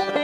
Halo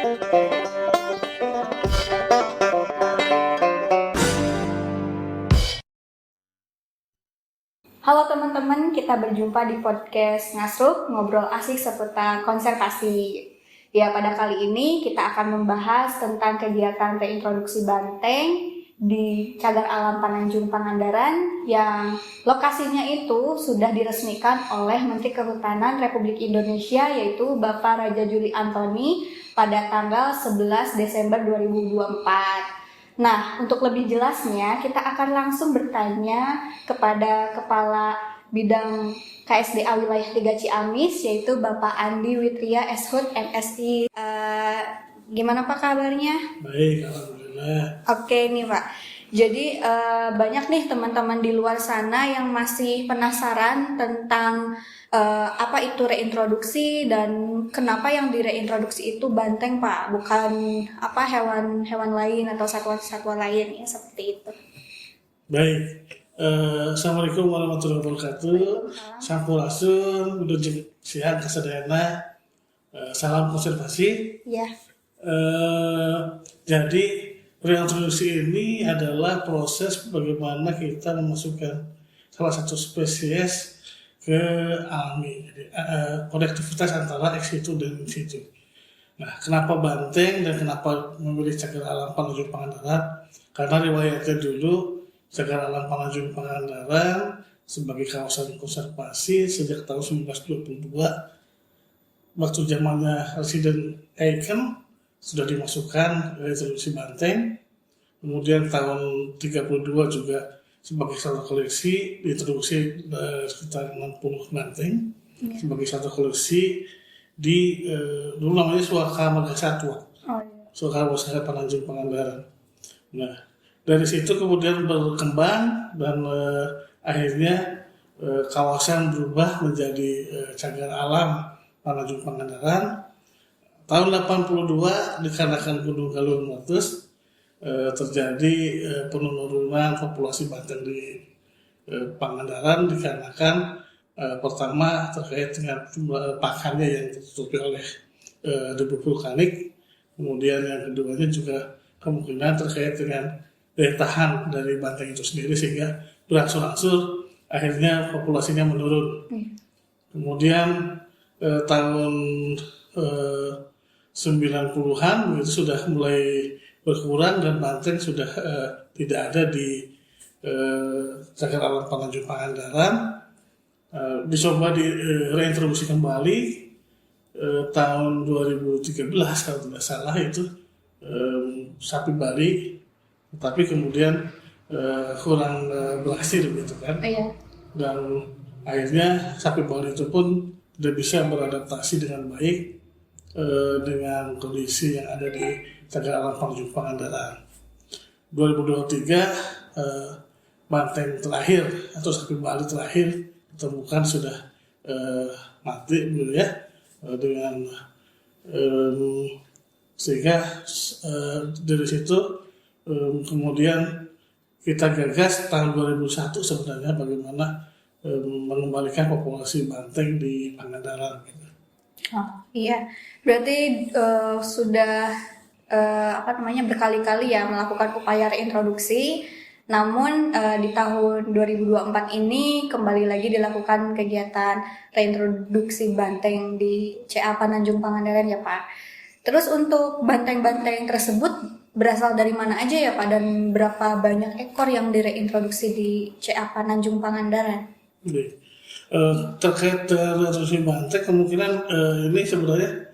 teman-teman, kita berjumpa di podcast Ngasruk, ngobrol asik seputar konservasi. Ya, pada kali ini kita akan membahas tentang kegiatan reintroduksi banteng di Cagar Alam Pananjung Pangandaran yang lokasinya itu sudah diresmikan oleh Menteri Kehutanan Republik Indonesia yaitu Bapak Raja Juli Antoni pada tanggal 11 Desember 2024. Nah, untuk lebih jelasnya, kita akan langsung bertanya kepada Kepala Bidang KSDA Wilayah 3 Ciamis, yaitu Bapak Andi Witria Eshud, MSI. Gimana Pak kabarnya? Baik, alhamdulillah. Oke nih Pak. Jadi banyak nih teman-teman di luar sana yang masih penasaran tentang apa itu reintroduksi dan kenapa yang direintroduksi itu banteng Pak, bukan apa hewan-hewan lain atau satwa-satwa lain ya seperti itu. Baik, Assalamualaikum warahmatullahi wabarakatuh. Sampurasun, Budujeng Sihan Kasadayana, salam konservasi. Ya. Jadi reintroduksi ini adalah proses bagaimana kita memasukkan salah satu spesies ke alami, jadi konektivitas antara ex situ dan in situ. Nah, kenapa banteng dan kenapa memilih Cagar Alam Pananjung Pangandaran? Karena riwayatnya dulu Cagar Alam Pananjung Pangandaran sebagai kawasan konservasi sejak tahun 1922, waktu zamannya Residen Aiken sudah dimasukkan reintroduksi banteng. Kemudian tahun 32 juga sebagai satu koleksi diintroduksi sekitar 60 banteng sebagai satu koleksi di dulu namanya Suaka Marga Satwa. Suaka Marga Satwa Pananjung Pangandaran. Nah, dari situ kemudian berkembang dan akhirnya kawasan berubah menjadi Cagar Alam Pananjung Pangandaran. Tahun 82 dikarenakan Gunung Galur meletus, terjadi penurunan populasi banteng di Pangandaran dikarenakan pertama terkait dengan pakannya yang tertutupi oleh debu vulkanik, kemudian yang keduanya juga kemungkinan terkait dengan daya tahan dari banteng itu sendiri sehingga berangsur-angsur akhirnya populasinya menurun. Kemudian tahun 90-an itu sudah mulai berkurang dan banteng sudah tidak ada di Cagar Alam Pananjung Pangandaran. Dicoba reintroduksi kembali tahun 2013 kalau tidak salah itu sapi Bali, tapi kemudian kurang berhasil gitu kan. Dan akhirnya sapi Bali itu pun tidak bisa beradaptasi dengan baik dengan kondisi yang ada di Cagar Alam Pananjung Pangandaran. 2023 banteng terakhir atau sapi Bali terakhir ditemukan sudah mati gitu ya, dengan sehingga dari situ kemudian kita gagas tahun 2001 sebenarnya bagaimana mengembalikan populasi banteng di Pangandaran gitu. Oh iya, berarti sudah berkali-kali ya melakukan upaya reintroduksi. Namun di tahun 2024 ini kembali lagi dilakukan kegiatan reintroduksi banteng di CA Pananjung Pangandaran ya Pak. Terus untuk banteng-banteng tersebut berasal dari mana aja ya Pak, dan berapa banyak ekor yang direintroduksi di CA Pananjung Pangandaran? Terkait reintroduksi banteng kemungkinan ini sebenarnya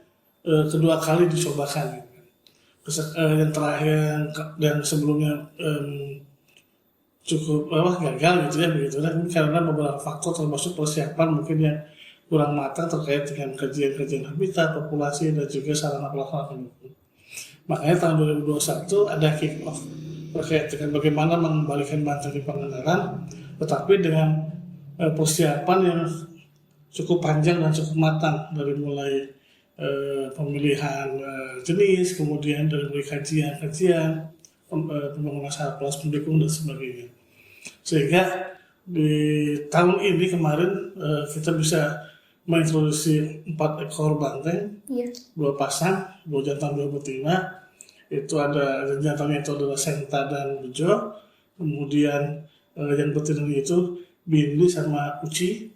kedua kali dicobakan. Yang terakhir dan sebelumnya cukup gagal gitu ya begitu kan, karena beberapa faktor termasuk persiapan mungkin yang kurang matang terkait dengan kajian-kajian habitat, populasi dan juga sarana pelaksana pendukung. Makanya tahun 2021 ada kick off terkait dengan bagaimana mengembalikan banteng di Pangandaran, tetapi dengan persiapan yang cukup panjang dan cukup matang dari mulai pemilihan jenis, kemudian dari mulai kajian, pembangunan sarana pelaksana pendukung dan sebagainya. Sehingga di tahun ini kemarin kita bisa mengintroduksi 4 ekor banteng, Iya. 2 pasang, 2 jantan 2 betina. Itu ada jantannya itu adalah Senta dan Bejo. Kemudian yang betina itu Bindi sama Uci.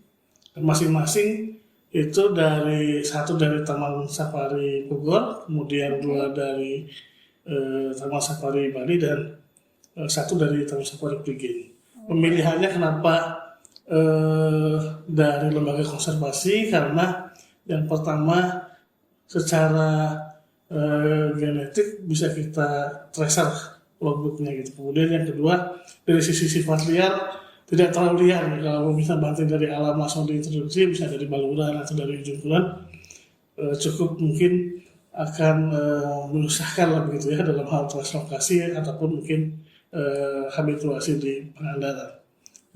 Dan masing-masing itu satu dari Taman Safari Bogor, kemudian 2 dari Taman Safari Bali, dan 1 dari Taman Safari Prigen. Pemilihannya kenapa dari lembaga konservasi? Karena yang pertama secara genetik bisa kita tracer logbooknya gitu. Kemudian yang kedua dari sisi sifat liar tidak terlalu liar. Kalau bisa banteng dari alam langsung diintroduksi, bisa dari Baluran atau dari Ujung Kulon, cukup mungkin akan menyusahkan lah begitu ya dalam hal translokasi ataupun mungkin habituasi di Pangandaran.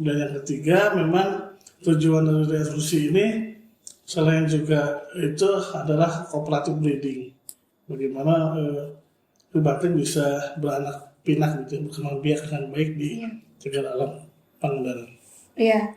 Dan yang ketiga, memang tujuan dari reintroduksi ini selain juga itu adalah cooperative breeding. Bagaimana banteng bisa beranak pinak gitu, berkembang biak dengan baik di cagar alam Pangandaran. Iya.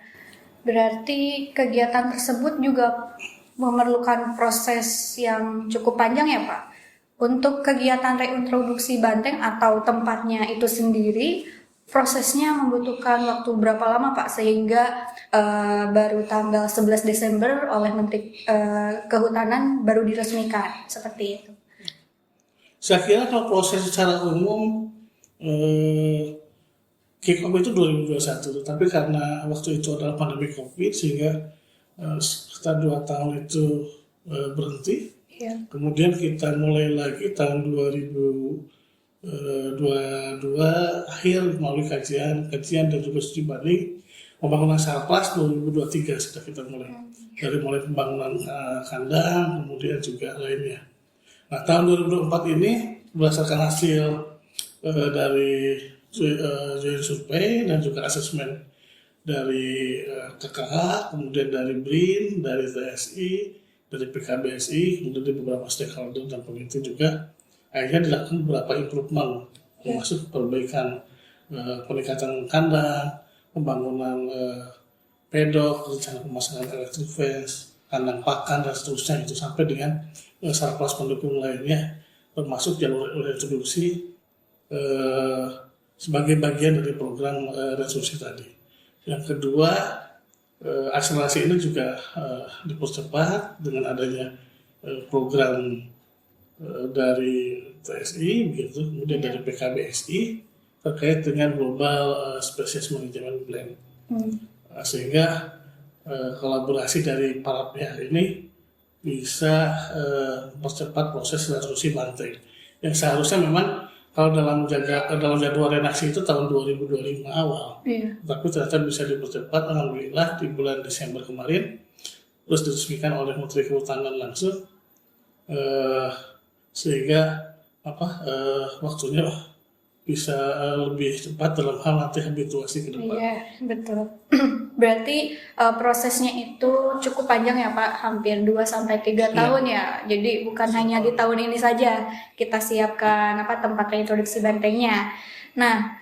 Berarti kegiatan tersebut juga memerlukan proses yang cukup panjang ya Pak. Untuk kegiatan reintroduksi banteng atau tempatnya itu sendiri, prosesnya membutuhkan waktu berapa lama Pak sehingga baru tanggal 11 Desember oleh Menteri Kehutanan baru diresmikan seperti itu. Saya kira kalau proses secara umum kick off itu 2021, tapi karena waktu itu adalah pandemi COVID sehingga sekitar 2 tahun itu berhenti. Iya. Kemudian kita mulai lagi tahun 2022 akhir melalui kajian dan juga studi banding pembangunan Sarpras 2023 sudah kita mulai. Dari mulai pembangunan kandang, kemudian juga lainnya. Nah, tahun 2024 ini berdasarkan hasil dari survei dan juga asesmen dari KKH, kemudian dari BRIN, dari TSI, dari PKBSI, kemudian dari beberapa stakeholder dan peneliti juga, akhirnya dilakukan beberapa improvement, termasuk perbaikan peningkatan kandang, pembangunan pedok, rencana pemasangan electric fence, kandang pakan, dan seterusnya itu sampai dengan sarpras pendukung lainnya, termasuk jalur reproduksi sebagai bagian dari program reproduksi tadi. Yang kedua, akselerasi ini juga dipercepat dengan adanya program dari TSI, begitu, kemudian dari PKBSI terkait dengan Global Species Management Plan. Sehingga kolaborasi dari para pihak ini bisa mempercepat proses reproduksi banteng. Yang seharusnya memang kalau dalam jadwal renaksi itu tahun 2025 awal, tapi ternyata bisa dipercepat, alhamdulillah di bulan Desember kemarin, terus diresmikan oleh Menteri Kehutanan langsung, sehingga waktunya bisa lebih cepat dalam hal nanti habituasi ke depan. Iya, betul. Berarti prosesnya itu cukup panjang ya Pak, hampir 2-3 tahun ya. Jadi bukan hanya di tahun ini saja kita siapkan tempat reintroduksi bantengnya. Nah,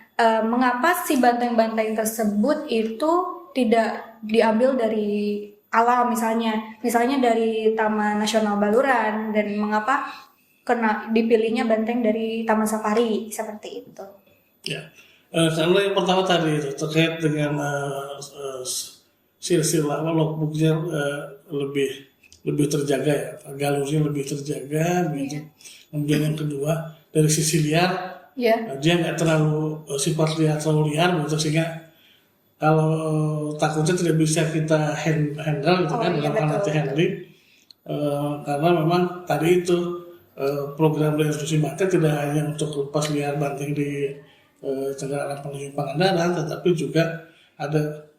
mengapa si banteng-banteng tersebut itu tidak diambil dari alam misalnya dari Taman Nasional Baluran, dan mengapa dipilihnya banteng dari Taman Safari seperti itu? Ya, karena yang pertama tadi itu terkait dengan silsilah logbooknya lebih terjaga ya, galurnya lebih terjaga gitu. Kemudian yang kedua dari sisi liar, dia nggak terlalu sifat liar terlalu liar gitu, sehingga kalau takutnya tidak bisa kita handle gitu kan dalam hal nanti handling, karena memang tadi itu program reintroduksi banteng tidak hanya untuk lepas liar banteng di cagar alam penghijau Pangandaran, tetapi juga ada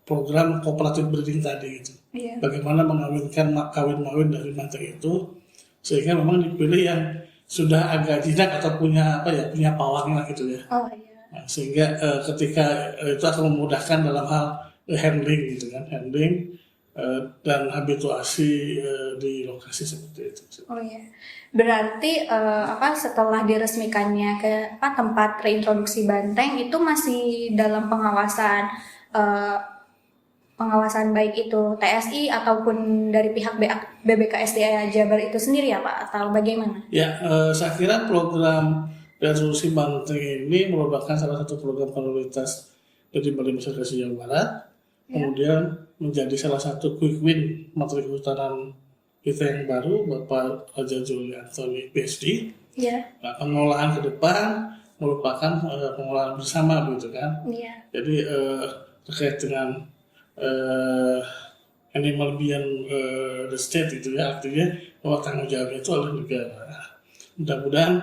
program cooperative breeding tadi gitu. Bagaimana mengawinkan kawin mawin dari banteng itu, sehingga memang dipilih yang sudah agak jinak atau punya pawang lah gitu ya. Nah, sehingga ketika itu akan memudahkan dalam hal handling gitu kan, dan habituasi di lokasi seperti itu. Berarti setelah diresmikannya ke tempat reintroduksi banteng itu masih dalam pengawasan pengawasan baik itu TSI ataupun dari pihak BBKSDA Jabar itu sendiri ya Pak, atau bagaimana? Ya, saya kira program resolusi Banteng ini merupakan salah satu program prioritas dari Balai Konservasi Jawa Barat. Kemudian menjadi salah satu quick win Menteri Kehutanan kita yang baru, Bapak Raja Juli Antoni PhD. Nah, pengelolaan ke depan merupakan pengelolaan bersama gitu kan. Jadi terkait dengan animal beyond the state itu ya, artinya bahwa tanggung jawabnya itu oleh negara. Mudah-mudahan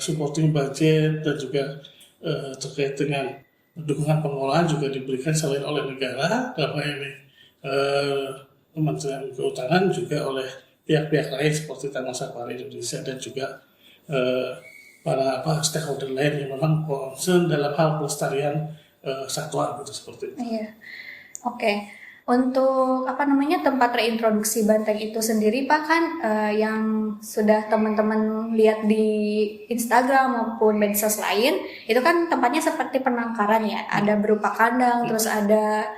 supporting budget dan juga terkait dengan dukungan pengelolaan juga diberikan selain oleh negara, dalam hal ini Kementerian Kehutanan, juga oleh pihak-pihak lain seperti Taman Safari Indonesia dan juga para stakeholder lain yang memang concern dalam hal pelestarian satwa gitu, seperti itu. Oke. Untuk tempat reintroduksi banteng itu sendiri Pak, kan yang sudah teman-teman lihat di Instagram maupun medsos lain, itu kan tempatnya seperti penangkaran ya, ada berupa kandang, terus ada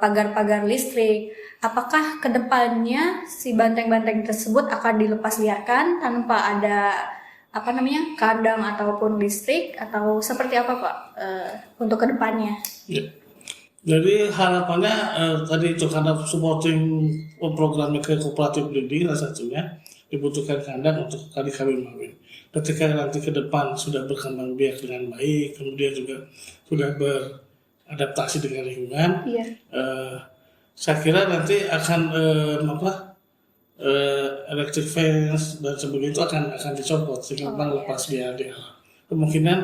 pagar-pagar listrik. Apakah kedepannya si banteng-banteng tersebut akan dilepas liarkan tanpa ada kandang ataupun listrik, atau seperti apa Pak untuk kedepannya? Jadi harapannya tadi itu, karena supporting programnya ke cooperative breeding salah satunya dibutuhkan kandang untuk kali kawin mawin. Ketika nanti ke depan sudah berkembang biak dengan baik, kemudian juga sudah beradaptasi dengan lingkungan, saya kira nanti akan electric fence dan sebagainya itu akan dicopot sehingga memang lepas biar di alam. Kemungkinan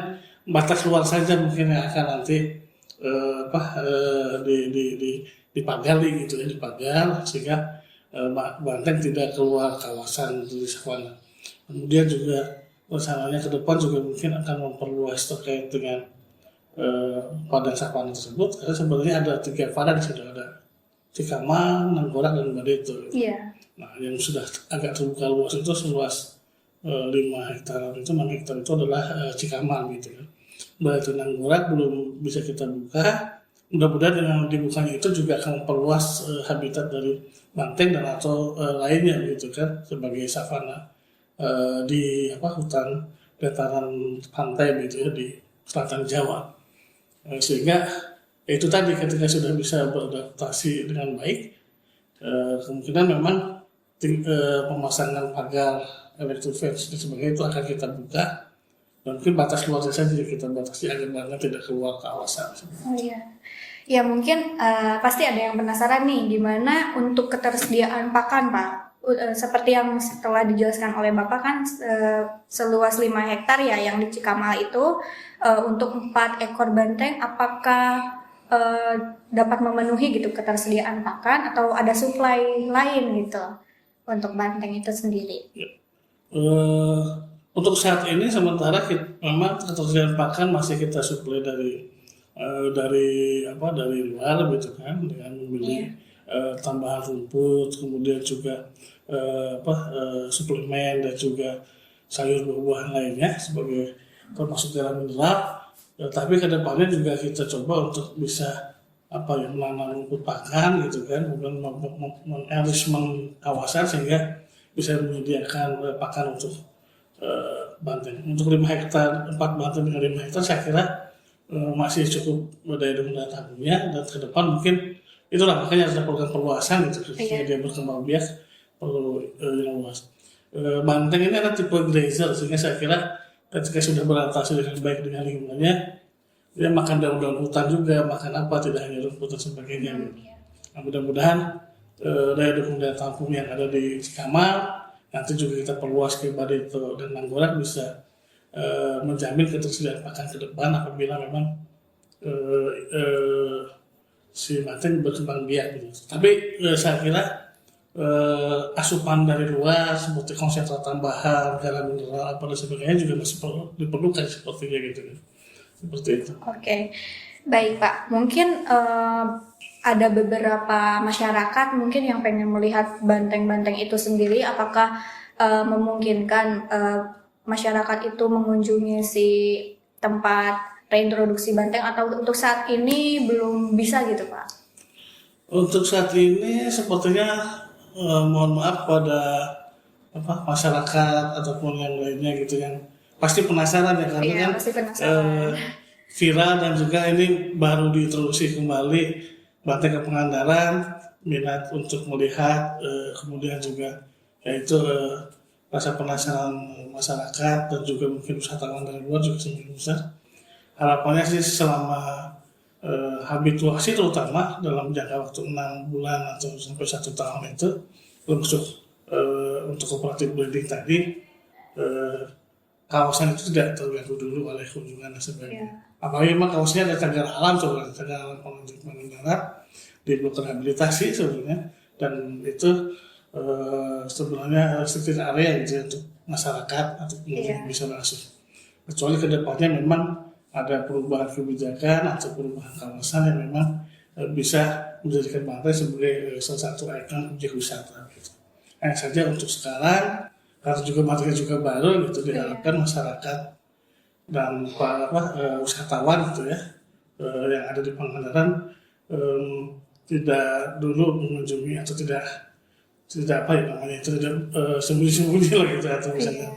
batas luar saja mungkin yang akan nanti dipagar gitu ya, dipagar sehingga banteng tidak keluar kawasan di savana. Kemudian juga rencananya ke depan juga mungkin akan memperluas terkait dengan padang savana tersebut, karena sebenarnya ada 3 padang, sudah ada Cikamal, Nangkorak, dan Badeto. Nah, yang sudah agak terbuka luas itu seluas 5 hektar itu, 6 hektar itu adalah Cikamal gitu kan. Badeto, Nangkorak belum bisa kita buka. Mudah-mudahan dengan dibukanya itu juga akan memperluas habitat dari banteng dan atau lainnya gitu kan, sebagai savana di hutan dataran pantai gitu ya, di selatan Jawa. Sehingga itu tadi, ketika sudah bisa beradaptasi dengan baik, kemungkinan memang pemasangan pagar, electric fence dan sebagainya itu akan kita buka, dan mungkin batas luasnya saja kita batasi agar banteng tidak keluar kawasan. Ya mungkin pasti ada yang penasaran nih, gimana untuk ketersediaan pakan Pak? Seperti yang setelah dijelaskan oleh Bapak kan, seluas 5 hektar ya yang di Cikamal itu, untuk 4 ekor banteng, apakah dapat memenuhi gitu ketersediaan pakan, atau ada supply lain gitu untuk banteng itu sendiri? Untuk saat ini sementara memang ketersediaan pakan masih kita suplai dari luar gitu kan, dengan membeli tambahan rumput, kemudian juga suplemen dan juga sayur buah-buahan lainnya sebagai termasuk dalam mineral. Tapi kedepannya juga kita coba untuk bisa menanam rumput pakan gitu kan, kemudian mengenrichment kawasan sehingga bisa menyediakan pakan untuk banteng. Untuk 5 hektar, 4 banteng dengan 5 hektar saya kira masih cukup daya tampungnya, dan ke depan mungkin itulah makanya ada program perluasan gitu, sehingga dia berkembang biak perlu yang luas. Banteng ini adalah tipe grazer, sehingga saya kira ketika sudah beradaptasi dengan baik dengan lingkungannya, dia makan daun-daun hutan juga, makan tidak hanya rumput dan sebagainya. Nah, mudah-mudahan daya tampung yang ada di Cikamal nanti juga kita perluas ke Badeto dan Nangkorak bisa menjamin ketersediaan pakan ke depan apabila memang si banteng berkembang biak gitu. Tapi saya kira asupan dari luar seperti konsentrat tambahan, garam mineral dan sebagainya juga masih diperlukan sepertinya gitu. Seperti itu. Oke. Baik Pak, mungkin ada beberapa masyarakat mungkin yang pengen melihat banteng-banteng itu sendiri. Apakah memungkinkan masyarakat itu mengunjungi si tempat reintroduksi banteng, atau untuk saat ini belum bisa gitu Pak? Untuk saat ini sepertinya mohon maaf pada masyarakat ataupun yang lainnya gitu yang pasti penasaran ya, karena Iya, kan pasti penasaran. Vira dan juga ini baru diintroduksi kembali Banteng ke Pangandaran, minat untuk melihat, kemudian juga yaitu rasa penasaran masyarakat dan juga mungkin wisatawan dari luar juga semakin besar. Harapannya sih selama habituasi terutama dalam jangka waktu 6 bulan atau sampai 1 tahun itu, termasuk untuk cooperative breeding tadi, kawasan itu tidak terganggu dulu oleh kunjungan dan sebagainya. Apalagi memang kawasannya ada cagar alam, sebenarnya cagar alam Pangandaran di blok rehabilitasi sebenarnya, dan itu sebenarnya restricted area gitu ya, untuk masyarakat atau pengunjung bisa masuk. Kecuali kedepannya memang ada perubahan kebijakan atau perubahan kawasan yang memang bisa menjadikan pantai sebagai salah satu ikon objek wisata. Gitu. Hanya saja untuk sekarang, karena juga materinya juga baru gitu, diharapkan masyarakat dan wisatawan gitu ya yang ada di Pangandaran tidak dulu mengunjungi atau tidak apa ya namanya itu, tidak sembunyi-sembunyi lah gitu, atau misalnya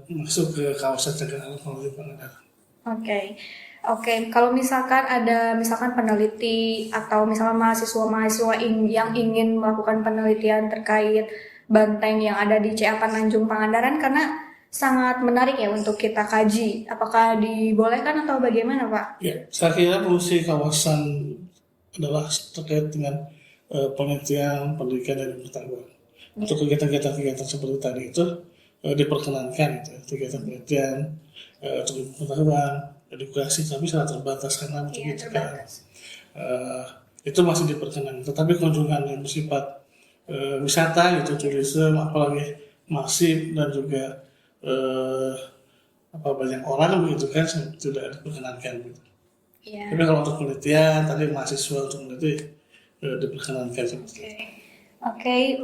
masuk ke kawasan cagar alam Pangandaran. Oke. Kalau misalkan ada peneliti atau misalkan mahasiswa yang ingin melakukan penelitian terkait banteng yang ada di CA Pananjung Pangandaran, karena sangat menarik ya untuk kita kaji. Apakah dibolehkan atau bagaimana Pak? Ya, saya kira fungsi kawasan adalah terkait dengan penelitian, pendidikan, dan pengetahuan. Untuk kegiatan-kegiatan seperti tadi itu diperkenankan gitu, kegiatan penelitian, untuk pengetahuan, edukasi, tapi sangat terbatas karena itu masih diperkenankan. Tetapi kunjungan yang bersifat wisata gitu, tourism, apalagi masif dan juga banyak orang begitu kan, tidak diperkenankan gitu. Tapi kalau untuk penelitian tadi mahasiswa untuk meneliti diperkenankan seperti itu. Oke,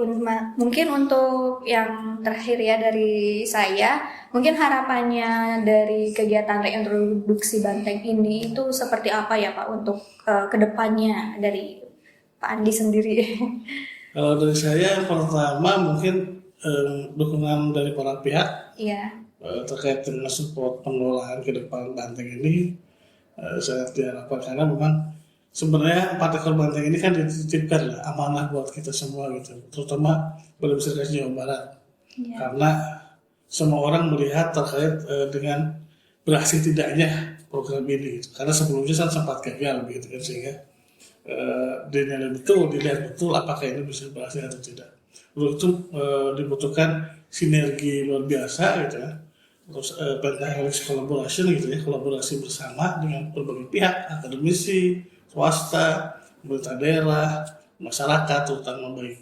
mungkin untuk yang terakhir ya dari saya, mungkin harapannya dari kegiatan reintroduksi banteng ini itu seperti apa ya Pak untuk kedepannya dari Pak Andi sendiri? Kalau dari saya, pertama mungkin dukungan dari para pihak terkait dengan support pengelolaan ke depan banteng ini saya diharapkan, karena memang sebenarnya 4 ekor banteng ini kan dititipkan lah, amanah buat kita semua gitu, terutama Balai Besar Jawa Barat. Karena semua orang melihat terkait dengan berhasil tidaknya program ini gitu. Karena sebelumnya kan sempat gagal begitu kan, sehingga dilihat betul apakah ini bisa berhasil atau tidak. Untuk itu dibutuhkan sinergi luar biasa gitu ya. Terus pentahelix collaboration gitu ya, kolaborasi bersama dengan berbagai pihak, akademisi, swasta, pemerintah daerah, masyarakat, terutama baik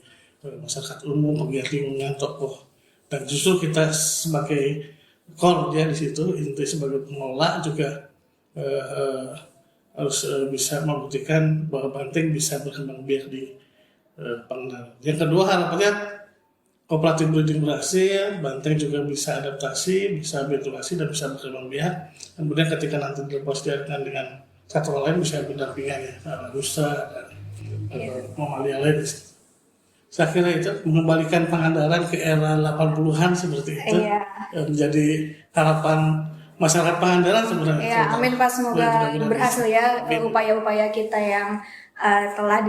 masyarakat umum, pegiat lingkungan, tokoh, dan justru kita sebagai core ya di situ, inti sebagai pengelola juga harus bisa membuktikan bahwa banteng bisa berkembang biak di Pangandaran. Yang kedua, harapannya cooperative breeding berhasil, banteng juga bisa adaptasi, bisa berinteraksi, dan bisa berkembang biak. Kemudian ketika nanti dilepas dengan satwa lain bisa berdampingan ya, rusa dan mamalia lain. Saya kira itu mengembalikan Pangandaran ke era 80-an seperti itu menjadi harapan masyarakat Pangandaran sebenarnya. Ya, amin Pak, semoga berhasil ya upaya-upaya kita yang telah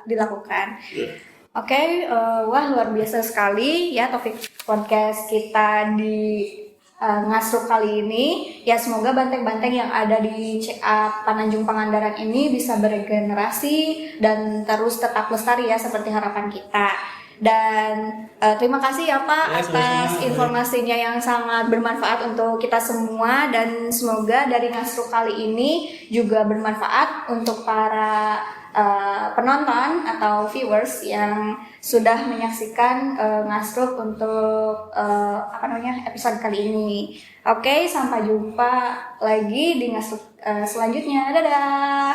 dilakukan. Oke, wah luar biasa sekali ya topik podcast kita di Ngasruk kali ini. Ya, semoga banteng-banteng yang ada di CA Pananjung Pangandaran ini bisa beregenerasi dan terus tetap lestari ya seperti harapan kita. Dan terima kasih ya Pak atas informasinya yang sangat bermanfaat untuk kita semua, dan semoga dari Ngasruk kali ini juga bermanfaat untuk para penonton atau viewers yang sudah menyaksikan Ngasruk untuk episode kali ini. Oke, sampai jumpa lagi di Ngasruk selanjutnya. Dadah.